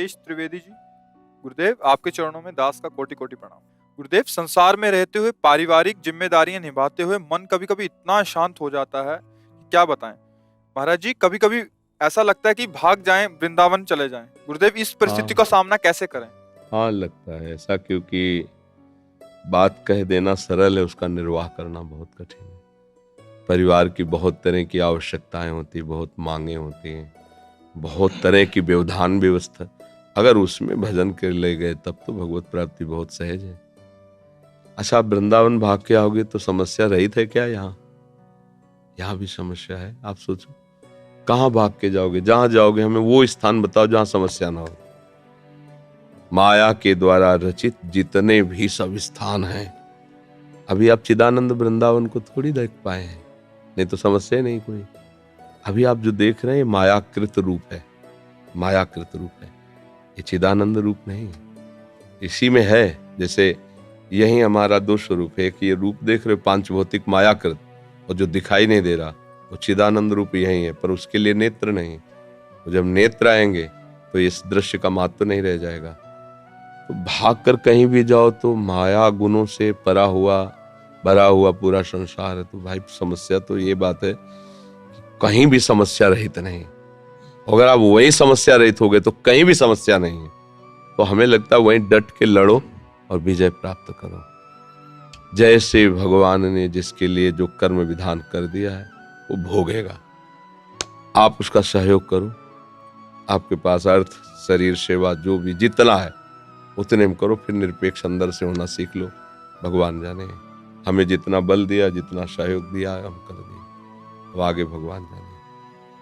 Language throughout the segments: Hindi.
राजेश त्रिवेदी जी। गुरुदेव, आपके चरणों में दास का कोटि कोटि प्रणाम। गुरुदेव, संसार में रहते हुए पारिवारिक जिम्मेदारियां निभाते हुए मन कभी कभी इतना शांत हो जाता है कि क्या बताएं। महाराज जी, कभी कभी ऐसा लगता है कि भाग जाएं, वृंदावन चले जाएं। गुरुदेव, इस परिस्थिति का सामना कैसे करें? हाँ, लगता है ऐसा, क्योंकि बात कह देना सरल है, उसका निर्वाह करना बहुत कठिन है। परिवार की बहुत तरह की आवश्यकताएं होती, बहुत मांगे होती हैं, बहुत तरह की व्यवधान व्यवस्था। अगर उसमें भजन कर ले गए तब तो भगवत प्राप्ति बहुत सहज है। अच्छा, आप वृंदावन भाग के आओगे तो समस्या रहित है क्या? यहाँ भी समस्या है। आप सोचो, कहाँ भाग के जाओगे? जहां जाओगे हमें वो स्थान बताओ जहां समस्या ना हो। माया के द्वारा रचित जितने भी सब स्थान हैं, अभी आप चिदानंद वृंदावन को थोड़ी देख पाए हैं, नहीं तो समस्या नहीं कोई। अभी आप जो देख रहे हैं मायाकृत रूप है, मायाकृत रूप है, ये चिदानंद रूप नहीं है। इसी में है, जैसे यही हमारा दो स्वरूप है। कि ये रूप देख रहे हो पांच भौतिक मायाकृत, और जो दिखाई नहीं दे रहा वो चिदानंद रूप यही है, पर उसके लिए नेत्र नहीं। तो जब नेत्र आएंगे तो इस दृश्य का महत्व नहीं रह जाएगा। तो भागकर कहीं भी जाओ तो माया गुणों से भरा हुआ पूरा संसार है। तो भाई समस्या तो ये बात है कि कहीं भी समस्या रहित नहीं। अगर आप वही समस्या रहित हो गए तो कहीं भी समस्या नहीं है। तो हमें लगता है वहीं डट के लड़ो और विजय प्राप्त करो। जैसे भगवान ने जिसके लिए जो कर्म विधान कर दिया है वो भोगेगा। आप उसका सहयोग करो। आपके पास अर्थ, शरीर, सेवा जो भी जितना है उतने में करो, फिर निरपेक्ष अंदर से होना सीख लो। भगवान जाने हमें जितना बल दिया, जितना सहयोग दिया हम कर दिए, अब आगे भगवान जाने।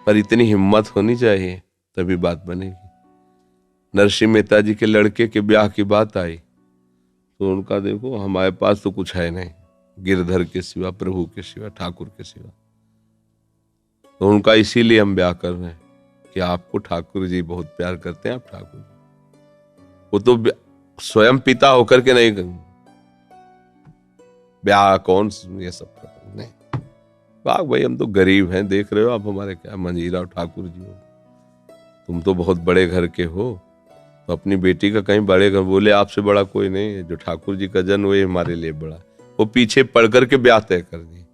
पर इतनी हिम्मत होनी चाहिए तभी बात बनेगी। नरसिंह मेहता जी के लड़के के ब्याह की बात आई तो उनका देखो, हमारे पास तो कुछ है नहीं गिरधर के सिवा, प्रभु के सिवा, ठाकुर के सिवा। तो उनका इसीलिए हम ब्याह कर रहे हैं कि आपको ठाकुर जी बहुत प्यार करते हैं। आप ठाकुर जी, वो तो स्वयं पिता होकर के नहीं ब्याह, कौन ये सब नहीं। वाह भाई, हम तो गरीब हैं, देख रहे हो आप हमारे क्या मंजीरा और ठाकुर जी हो। तुम तो बहुत बड़े घर के हो, तो अपनी बेटी का कहीं बड़े घर। बोले आपसे बड़ा कोई नहीं है, जो ठाकुर जी का जन्म वही हमारे लिए बड़ा। वो पीछे पड़ करके ब्याह तय कर दिए।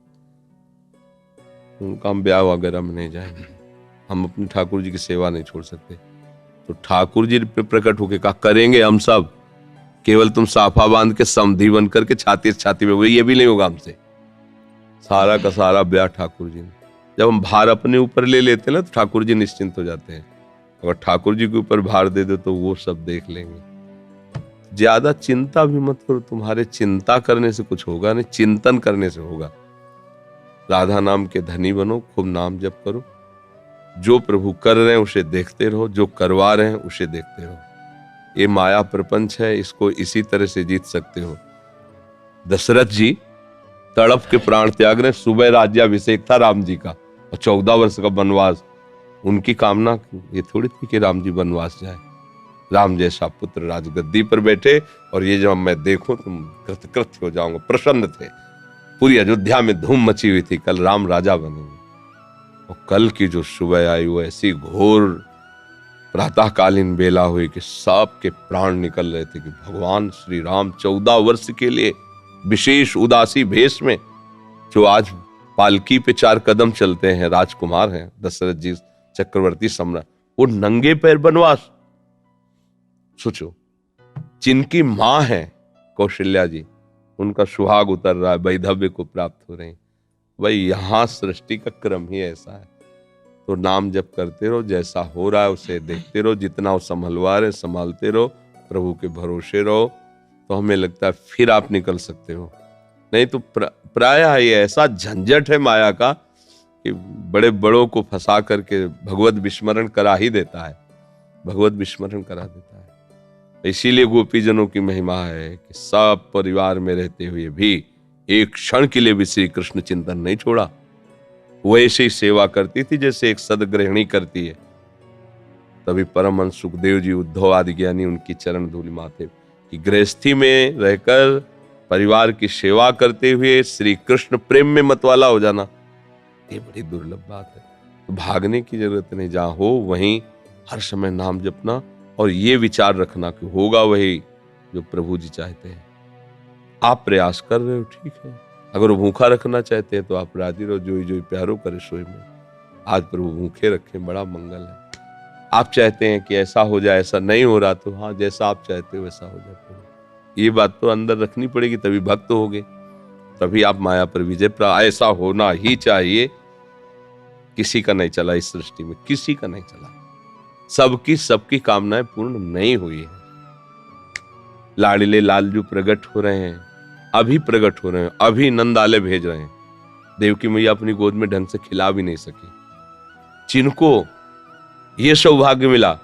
उनका हम ब्याह वगैरह में नहीं जाएंगे, हम अपने ठाकुर जी की सेवा नहीं छोड़ सकते। तो ठाकुर जी पे प्रकट होके कहा करेंगे हम सब, केवल तुम साफा बांध के समधी बन करके छाती से छाती में, ये भी नहीं होगा हमसे। सारा का सारा ब्याह ठाकुर जी ने। जब हम भार अपने ऊपर ले लेते हैं ना तो ठाकुर जी निश्चिंत हो जाते हैं। अगर ठाकुर जी के ऊपर भार दे दो तो वो सब देख लेंगे। ज्यादा चिंता भी मत करो, तुम्हारे चिंता करने से कुछ होगा नहीं, चिंतन करने से होगा। राधा नाम के धनी बनो, खूब नाम जप करो। जो प्रभु कर रहे हैं उसे देखते रहो, जो करवा रहे हैं उसे देखते रहो। ये माया प्रपंच है, इसको इसी तरह से जीत सकते हो। दशरथ जी तड़प के प्राण त्याग रहे। सुबह राज्याभिषेक था राम जी का और 14 वर्ष का वनवास। उनकी कामना ये थोड़ी थी कि राम जी वनवास जाए। राम जैसा पुत्र राजगद्दी पर बैठे और ये जब मैं देखूं तुम कृतकृत्य हो जाऊंगा। प्रसन्न थे, पूरी अयोध्या में धूम मची हुई थी, कल राम राजा बनेंगे। और कल की जो सुबह आई वो ऐसी घोर प्रातःकालीन बेला हुई कि सबके प्राण निकल रहे थे कि भगवान श्री राम 14 वर्ष के लिए विशेष उदासी भेष में, जो आज पालकी पे 4 कदम चलते हैं, राजकुमार हैं दशरथ जी, चक्रवर्ती सम्राट, वो नंगे पैर वनवास। सोचो, जिनकी मां है कौशल्या जी, उनका सुहाग उतर रहा है, वैधव्य को प्राप्त हो रहे हैं। भाई यहां सृष्टि का क्रम ही ऐसा है। तो नाम जप करते रहो, जैसा हो रहा है उसे देखते रहो, जितना वो संभलवा रहे संभालते रहो, प्रभु के भरोसे रहो। तो हमें लगता है फिर आप निकल सकते हो। नहीं तो प्रायः ये ऐसा झंझट है माया का कि बड़े बड़ों को फंसा करके भगवत विस्मरण करा ही देता है, भगवत विस्मरण करा देता है। इसीलिए गोपीजनों की महिमा है कि सब परिवार में रहते हुए भी एक क्षण के लिए भी श्री कृष्ण चिंतन नहीं छोड़ा। वो ऐसे ही सेवा करती थी जैसे एक सदगृहिणी करती है। तभी परमहंस सुखदेव जी, उद्धव आदि ज्ञानी उनकी चरण धूलि माथे कि गृहस्थी में रहकर परिवार की सेवा करते हुए श्री कृष्ण प्रेम में मतवाला हो जाना, ये बड़ी दुर्लभ बात है। तो भागने की जरूरत नहीं, जहां हो वहीं हर समय नाम जपना, और ये विचार रखना कि होगा वही जो प्रभु जी चाहते हैं। आप प्रयास कर रहे हो, ठीक है। अगर वो भूखा रखना चाहते हैं तो आप राजी रहो, जोई जोई प्यारो करे सोई में। आज प्रभु भूखे रखें, बड़ा मंगल है। आप चाहते हैं कि ऐसा हो जाए, ऐसा नहीं हो रहा, तो हाँ, जैसा आप चाहते हो वैसा हो जाए प्रभु। ये बात तो अंदर रखनी पड़ेगी, तभी भक्त होगे, तभी आप माया पर विजय प्राप्त। ऐसा होना ही चाहिए। किसी का नहीं चला इस सृष्टि में, किसी का नहीं चला। सबकी कामनाएं पूर्ण नहीं हुई है। लाडले लालजू प्रकट हो रहे हैं, अभी प्रकट हो रहे हैं, अभी नंदाले भेज रहे हैं। देवकी मैया अपनी गोद में ढंग से खिला भी नहीं सकी। जिनको ये सौभाग्य मिला,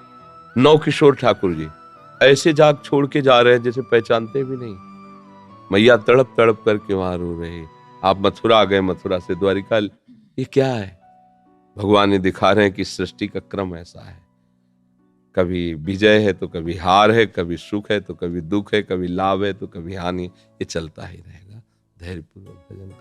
नौ किशोर ठाकुर जी ऐसे जाग छोड़ के जा रहे हैं जैसे पहचानते भी नहीं। मैया तड़प तड़प करके वहां रो रहे। आप मथुरा आ गए, मथुरा से द्वारिका, ये क्या है? भगवान ये दिखा रहे हैं कि सृष्टि का क्रम ऐसा है। कभी विजय है तो कभी हार है, कभी सुख है तो कभी दुख है, कभी लाभ है तो कभी हानि। ये चलता ही रहेगा। धैर्यपूर्वक भजन